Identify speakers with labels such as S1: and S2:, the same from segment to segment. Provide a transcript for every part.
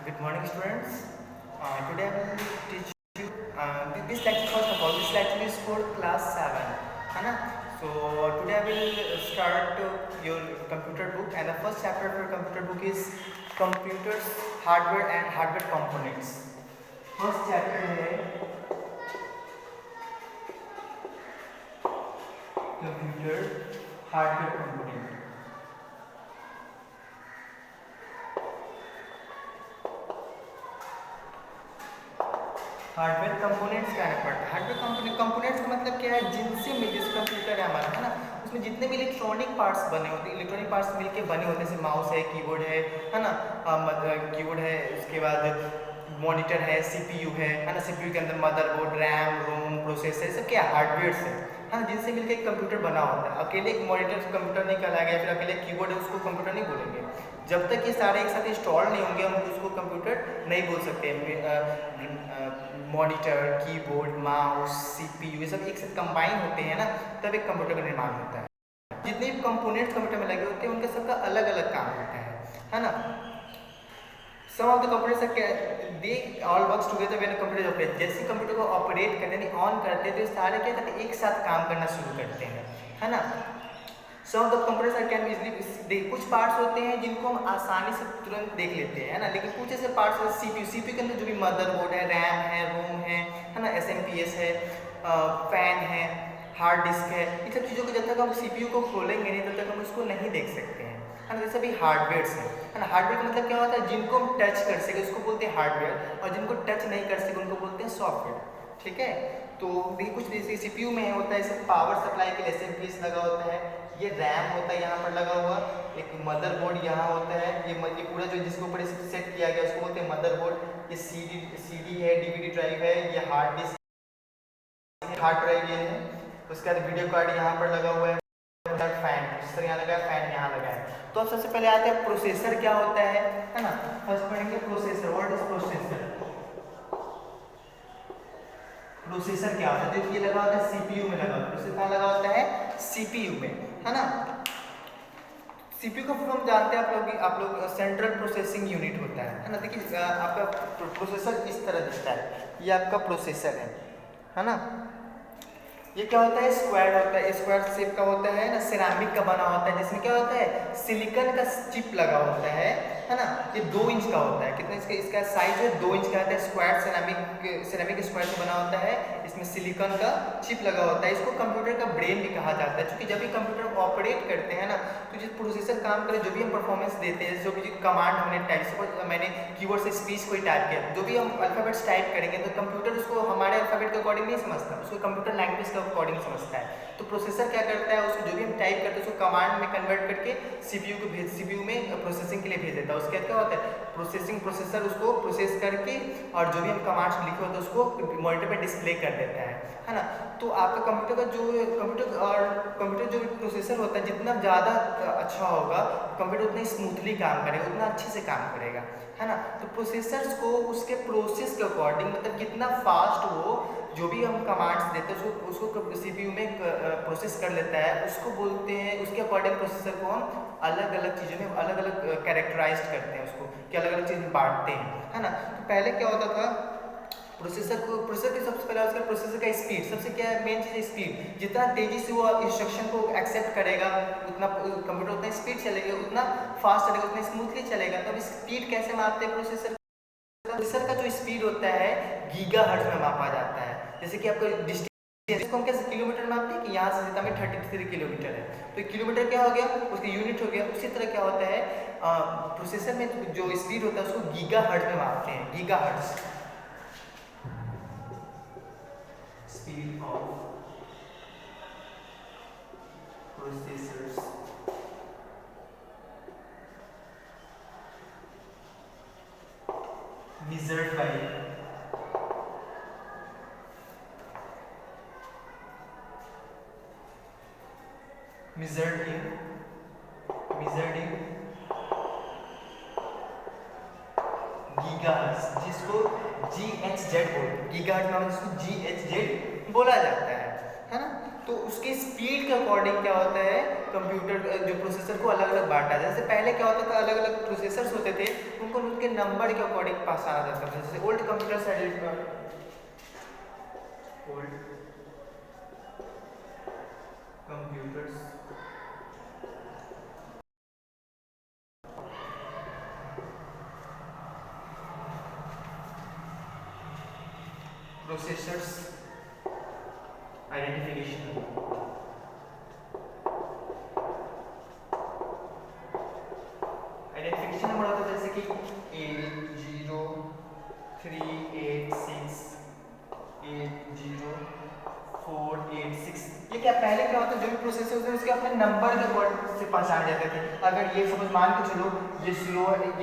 S1: Good morning, students. Today I will teach you this lecture. First of all, this lecture is for class 7, है ना? So today I will start your computer book, and the first chapter of your computer book is computers, hardware and hardware components. First chapter है computer hardware component. Hardware components क्या है? Hardware components का मतलब क्या है? जिनसे जिस computer है हमारा, है ना, उसमें जितने भी इलेक्ट्रॉनिक पार्ट्स बने होते हैं, इलेक्ट्रॉनिक पार्ट्स मिलके बने होते हैं, जैसे माउस है, कीबोर्ड है ना, कीबोर्ड है, उसके बाद मॉनिटर है, सीपीयू है ना, सीपीयू के अंदर मदरबोर्ड, रैम, रोम, प्रोसेसर, सब क्या हार्डवेयर है ना, जिनसे मिलकर एक कंप्यूटर बना होता है। अकेले एक मॉनिटर कंप्यूटर नहीं कहलाएगा, या फिर अकेले कीबोर्ड है उसको कंप्यूटर नहीं बोलेंगे। जब तक ये सारे एक साथ इंस्टॉल नहीं होंगे हम उसको कंप्यूटर नहीं बोल सकते। मॉनिटर, कीबोर्ड, माउस, सीपीयू, ये सब एक साथ कंबाइन होते हैं ना, तब एक कंप्यूटर का निर्माण होता है। जितने भी कंपोनेंट्स कंप्यूटर में लगे होते हैं उनका सबका अलग अलग काम होता है ना। Some of the computers they all works together when computer operate. जैसे कंप्यूटर को ऑपरेट करते हैं, ऑन करते हैं, तो ये सारे क्या करते हैं, एक साथ काम करना शुरू करते हैं, है ना। Some of the computers can be easily, कुछ पार्ट्स होते हैं जिनको हम आसानी से तुरंत देख लेते हैं, है ना, लेकिन कुछ ऐसे पार्ट्स हैं सीपीयू के अंदर जो भी मदरबोर्ड है, रैम है, रोम है ना, एसएमपीएस है, फैन है, हार्ड डिस्क है, इन सब चीज़ों को जब तक हम सीपीयू को खोलेंगे नहीं तब तक हम उसको नहीं देख सकते हैं, है ना। जैसे भी हार्डवेयर है ना, हार्डवेयर का मतलब क्या होता है? जिनको हम टच कर सके उसको बोलते हैं हार्डवेयर, और जिनको टच नहीं कर सके उनको बोलते हैं सॉफ्टवेयर, ठीक है। तो देखिए कुछ जैसे सीपीयू में होता है, जैसे पावर सप्लाई के लिए एसएमपीएस लगा होता है, ये रैम होता है यहाँ पर लगा हुआ, एक मदरबोर्ड यहाँ होता है, ये पूरा जो जिसके ऊपर सेट किया गया उसको बोलते हैं मदरबोर्ड। ये सीडी है, डीवीडी ड्राइव है, ये हार्ड डिस्क, हार्ड ड्राइव ये है, उसके बाद वीडियो कार्ड यहाँ पर लगा हुआ है, फैन प्रोसेसर यहाँ लगा है, फैन यहाँ लगा है। तो अब सबसे पहले आते हैं प्रोसेसर क्या होता है ना। फर्स्ट पढ़ेंगे processor. What is processor? Processor क्या होता है? देखिए लगा होता है सीपीयू में लगा होता है, प्रोसेसर कहाँ लगा होता है? सीपीयू में, है ना। सीपीयू का फुल हम जानते हैं आप लोग सेंट्रल प्रोसेसिंग यूनिट होता है ना। देखिए आपका प्रोसेसर इस तरह दिखता है, ये आपका प्रोसेसर है ना। ये क्या होता है? स्क्वायर होता है, स्क्वायर शेप का होता है ना, सिरामिक का बना होता है, जिसमें क्या होता है? सिलिकॉन का चिप लगा होता है ना। ये 2 इंच का होता है, कितना इसका साइज है? 2 इंच का आता है। स्क्वायर सिरामिक स्क्वायर से बना होता है, इसमें सिलिकॉन का चिप लगा होता है। इसको कंप्यूटर का ब्रेन भी कहा जाता है, क्योंकि जब भी कंप्यूटर ऑपरेट करते हैं ना, तो जो प्रोसेसर काम करे, जो भी हम परफॉर्मेंस देते हैं, जो भी कमांड हमने टाइप, सपोज मैंने कीबोर्ड से स्पीच कोई टाइप किया, जो भी हम अल्फाबेट्स टाइप करेंगे तो कंप्यूटर उसको हमारे अल्फाबेट के अकॉर्डिंग नहीं समझता, उसको कंप्यूटर लैंग्वेज के अकॉर्डिंग समझता है। तो प्रोसेसर क्या करता है? उसको जो भी हम टाइप करते हैं उसको कमांड में कन्वर्ट करके सीपीयू में प्रोसेसिंग के लिए भेज देता है। उसके बाद क्या होता है? प्रोसेसर उसको प्रोसेस करके और जो भी हम कमांड्स लिखे होते हैं उसको मॉनिटर पे डिस्प्ले कर देता है ना। तो आपका कंप्यूटर का कंप्यूटर जो प्रोसेसर होता है, जितना ज़्यादा अच्छा होगा कंप्यूटर उतना स्मूथली काम करेगा, उतना अच्छे से काम करेगा, है ना। तो प्रोसेसर्स को उसके प्रोसेस के अकॉर्डिंग, मतलब कितना फास्ट वो जो भी हम कमांड्स देते हैं उसको सीपीयू में प्रोसेस कर लेता है, उसको बोलते हैं, उसके अकॉर्डिंग प्रोसेसर को हम अलग अलग चीज़ों में अलग अलग कैरेक्टराइज करते हैं, उसको कि अलग अलग चीज़ में बांटते हैं, है ना। तो पहले क्या होता था? प्रोसेसर की सबसे पहले उसका प्रोसेसर का स्पीड, सबसे क्या है मेन चीज़ है स्पीड। जितना तेजी से वो इंस्ट्रक्शन को एक्सेप्ट करेगा उतना कंप्यूटर उतना स्पीड चलेगा, उतना फास्ट चलेगा, उतना स्मूथली चलेगा। तो स्पीड कैसे मापते हैं? प्रोसेसर का जो स्पीड होता है गीगाहर्ट्ज में मापा जाता है। जैसे कि आपको डिस्टेंस को हम कैसे किलोमीटर मापते हैं कि यहाँ से सीता में 33 किलोमीटर है, तो किलोमीटर क्या हो गया? उसकी यूनिट हो गया। उसी तरह क्या होता है प्रोसेसर में जो स्पीड होता है उसको गीगाहर्ट्ज में मापते हैं, gigahertz. Speed of processors measured by measured in gigahertz, जिसको GHz गीगाहर्ट्ज नाम जिसको GHz बोला जाता है ना। तो उसके स्पीड के अकॉर्डिंग क्या होता है? कंप्यूटर जो प्रोसेसर को अलग अलग बांटा है। जैसे पहले क्या होता था, अलग अलग प्रोसेसर्स होते थे, उनको उनके नंबर के अकॉर्डिंग पास आना जाता था। जैसे old computers processors identification number होता है, जैसे कि 80386804886। ये क्या पहले क्या होता है, जो भी प्रोसेसर होते हैं उसके अपने नंबर के वर्ड से पहचाने जाते थे। अगर ये सपोज मान के चलो ये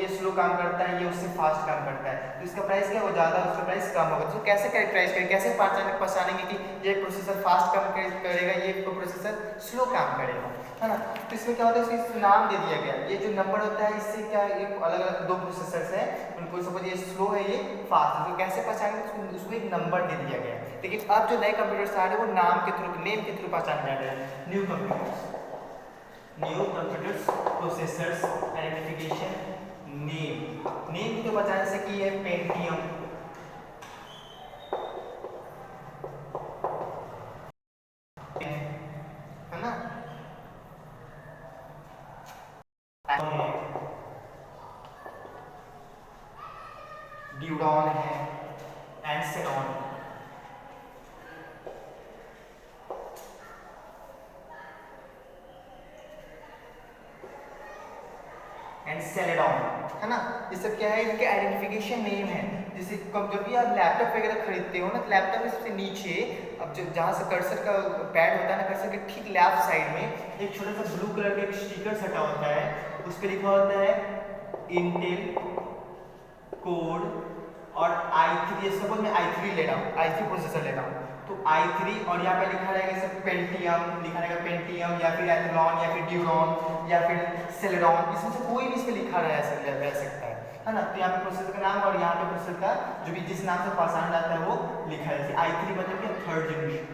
S1: स्लो काम करता है, ये उससे फास्ट काम करता है, तो इसका प्राइस क्या हो ज़्यादा, उसका प्राइस कम होगा। तो कैसे कैरेक्टराइज करें, कैसे पहचानेंगे कि ये प्रोसेसर फास्ट काम करेगा, ये प्रोसेसर स्लो काम करेगा, है ना। तो इसमें क्या होता है, इसको नाम दे दिया गया। ये जो नंबर होता है, इससे क्या एक अलग अलग दो प्रोसेसर्स हैं, उनको सपोज ये स्लो है, ये फास्ट है, तो कैसे पहचानेंगे, उसको एक नंबर दे दिया गया। लेकिन अब जो नए कंप्यूटर्स आ रहे हैं वो नाम के थ्रू, नेम के थ्रू पहचाने जा रहे हैं। New computers processors identification name तो पहचान से कि ये पेंटियम, है ना, ड्यूरॉन है, एंसेरॉन, सेलेडॉन, है ना। ये सब क्या है, इनके आइडेंटिफिकेशन नेम है। जैसे जब भी आप लैपटॉप वगैरह खरीदते हो ना, तो लैपटॉप के सबसे नीचे, अब जो जहाँ से कर्सर का पैड होता है ना, कर्सर के ठीक लेफ्ट साइड में एक छोटा सा ब्लू कलर का एक स्टिकर सटा होता है, उस पर लिखा होता है इंटेल कोड और i3। सपोज मैं i3 ले रहा हूँ, i3 प्रोसेसर ले रहा हूँ, तो i3 और यहाँ पे लिखा रहेगा सब पेंटियम, लिखा रहेगा पेंटियम या फिर एथलॉन या फिर ड्यूरॉन या फिर सेलेडॉन, इसमें से कोई भी इसमें लिखा रह सकता है ना। तो यहाँ पे प्रोसेसर का नाम और यहाँ पे प्रोसेसर का जो भी जिस नाम से पहचाना जाता है वो लिखा है। जैसे i3 मतलब क्या, थर्ड जनरेशन,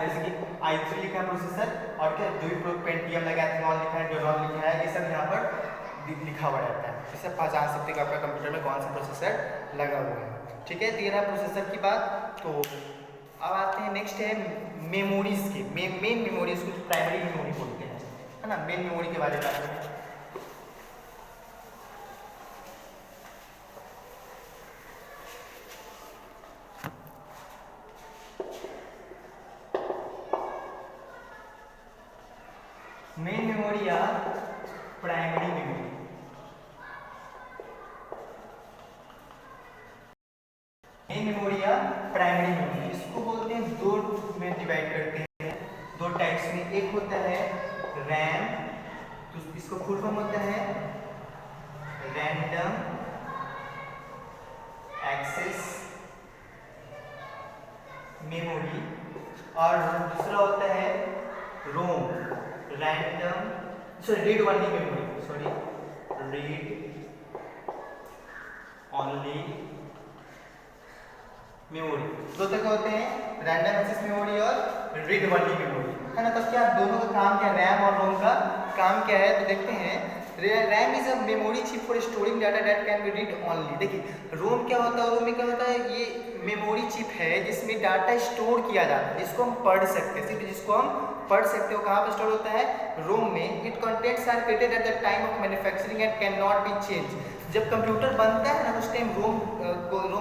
S1: जैसे कि i3 लिखा है प्रोसेसर, और क्या जो भी पेंटियम लगा है, एथलॉन लिखा है, ड्यूरॉन लिखा है, ये सब यहाँ पर लिखा हुआ रहता है। इससे पहचान सकते हैं कि आपका कंप्यूटर में कौन सा प्रोसेसर लगा हुआ है। ठीक है, तो ये रहा प्रोसेसर की बात। तो अब आते हैं नेक्स्ट है मेमोरीज के, मेन मेमोरीज को प्राइमरी मेमोरी बोलते हैं, है ना। मेन मेमोरी के बारे में बात करें, मेन मेमोरी या प्राइमरी मेमोरी। मेन मेमोरी या प्राइमरी मेमोरी, इसको बोलते हैं, दो में डिवाइड करते हैं, दो टाइप्स में। एक होता है रैम, तो इसको फुल फॉर्म होता है रैंडम एक्सेस मेमोरी, और दूसरा होता है ROM, read only memory, read only memory. दो तरह के होते हैं, रैंडम एक्सेस मेमोरी और रीड ओनली मेमोरी, है ना। तब क्या दोनों का काम क्या है, रैम और रोम का काम क्या है, तो देखते हैं। RAM is a memory chip for storing data that can be read only. देखिए रोम क्या होता है, रोम में क्या होता है, ये मेमोरी चिप है जिसमें डाटा स्टोर किया जाता है, जिसको हम पढ़ सकते हैं, सिर्फ जिसको हम पढ़ सकते हो। कहाँ पर स्टोर होता है, रोम में। It contents are created at the time of manufacturing and can not be change. जब कंप्यूटर बनता है ना, उस टाइम रोम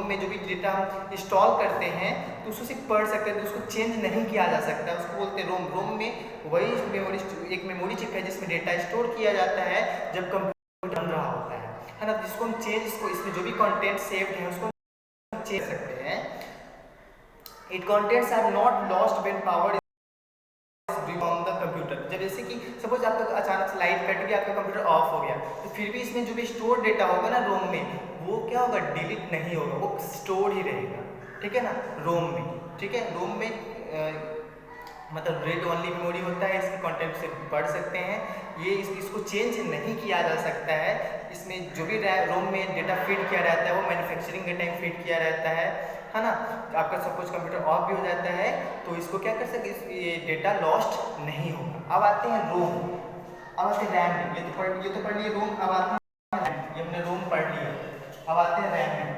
S1: में जो भी डेटा हम इंस्टॉल करते हैं तो उसको सिर्फ पढ़ सकते हैं, तो उसको चेंज नहीं किया जा सकता, उसको बोलते हैं रोम। रोम में वही मेमोरी, एक मेमोरी चिप है जिसमें डेटा स्टोर किया जाता है जब कंप्यूटर बन रहा होता है ना। जिसको हम चेंज, इसमें जो भी कंटेंट सेव्ड है उसको चेंज सकते हैं। It contents are not lost when power from the computer. जब जैसे कि सपोज आपका अचानक से लाइट कट गया, आपका कंप्यूटर ऑफ हो गया, तो फिर भी इसमें जो भी स्टोर डेटा होगा ना रोम में, वो क्या होगा, डिलीट नहीं होगा, वो स्टोर ही रहेगा। ठीक है ना, रोम में। ठीक है, रोम में मतलब रीड ओनली मेमोरी होता है, इसके कंटेंट से पढ़ सकते हैं, ये इसको चेंज नहीं किया जा सकता है। इसमें जिसमें जो भी रोम में डेटा फीड किया रहता है वो मैन्युफैक्चरिंग के टाइम फीड किया रहता है ना। आपका सपोज कंप्यूटर ऑफ भी हो जाता है तो इसको क्या कर सकते, ये डेटा लॉस्ट नहीं होगा। अब आते हैं रोम, अब आते हैं रैम। ये तो पढ़ लिए रोम, अब आते हैं ये हमने रोम पढ़ लिया। अब आते हैं रैम में।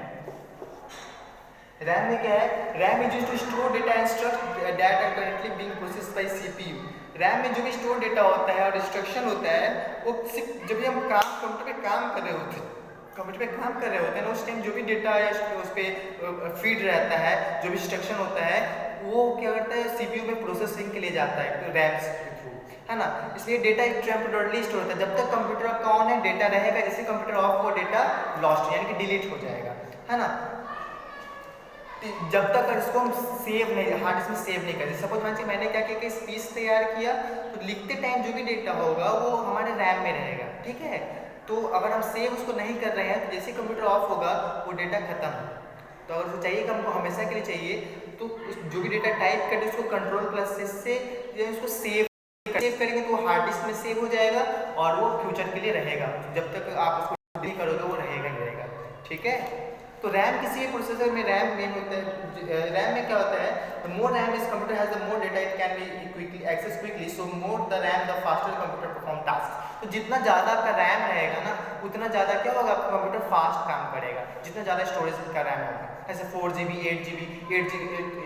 S1: रैम में क्या है, RAM is used to store data and instruct that are currently being processed by CPU. RAM में जो भी स्टोर डेटा होता है और इंस्ट्रक्शन होता है वो जब भी हम कंप्यूटर पे काम कर रहे होते हैं ना, उस टाइम जो भी डेटा या उस पर फीड रहता है, जो भी इंस्ट्रक्शन होता है वो क्या करता है सीपीयू में प्रोसेसिंग के लिए जाता है रैम के थ्रू, है ना। इसलिए डेटा टेम्पोरली स्टोर होता है। जब तक कंप्यूटर आपका ऑन है डेटा रहेगा, जैसे कंप्यूटर ऑफ हो डेटा लॉस्ट यानी कि डिलीट हो जाएगा, है ना। जब तक इसको हम सेव नहीं, हार्ड डिस्क में सेव नहीं करते। सपोज मान लीजिए मैंने क्या किया कि स्पीच तैयार किया तो लिखते टाइम जो भी डेटा होगा वो हमारे रैम में रहेगा, ठीक है। तो अगर हम सेव उसको नहीं कर रहे हैं तो जैसे कंप्यूटर ऑफ होगा वो डेटा खत्म। तो अगर उसको चाहिए कि हमको हमेशा के लिए चाहिए तो जो भी डेटा टाइप करते उसको कंट्रोल+S से उसको सेव करेंगे तो वो हार्ड डिस्क में सेव हो जाएगा और वो फ्यूचर के लिए रहेगा। जब तक आप उसको डिलीट करोगे वो रहेगा ही रहेगा, ठीक है। तो रैम किसी भी प्रोसेसर में रैम मेन होता है। रैम में क्या होता है, the more RAM is computer has the more data it can be quickly access quickly, so more the RAM the faster computer perform task. तो जितना ज़्यादा आपका रैम रहेगा ना उतना ज़्यादा क्या होगा, आपका कंप्यूटर फास्ट काम करेगा। जितना ज़्यादा स्टोरेज का रैम होगा, ऐसे 4GB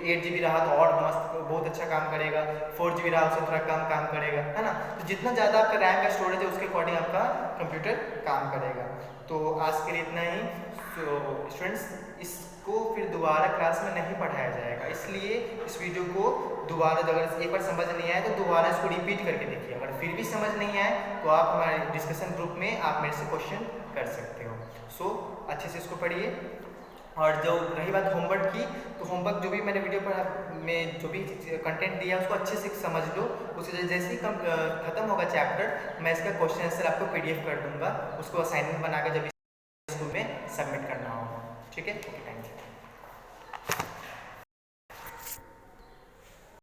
S1: 8GB रहा तो और मस्त बहुत अच्छा काम करेगा, 4GB रहा उससे थोड़ा कम काम करेगा, है ना। तो जितना ज़्यादा आपका रैम का स्टोरेज है उसके अकॉर्डिंग आपका कंप्यूटर काम करेगा। तो आज के लिए इतना ही। तो स्टूडेंट्स इसको फिर दोबारा क्लास में नहीं पढ़ाया जाएगा, इसलिए इस वीडियो को दोबारा अगर एक बार समझ नहीं आए तो दोबारा इसको रिपीट करके देखिए। अगर फिर भी समझ नहीं आए तो आप हमारे डिस्कशन ग्रुप में आप मेरे से क्वेश्चन कर सकते हो। सो अच्छे से इसको पढ़िए। और जो रही बात होमवर्क की, तो होमवर्क जो भी मैंने वीडियो पर में जो भी कंटेंट दिया उसको अच्छे से समझ लो। उससे जैसे ही खत्म होगा चैप्टर मैं इसका क्वेश्चन आंसर आपको PDF कर दूंगा, उसको असाइनमेंट बनाकर जब स्कूल में सबमिट करना होगा, ठीक है। Okay, thank you.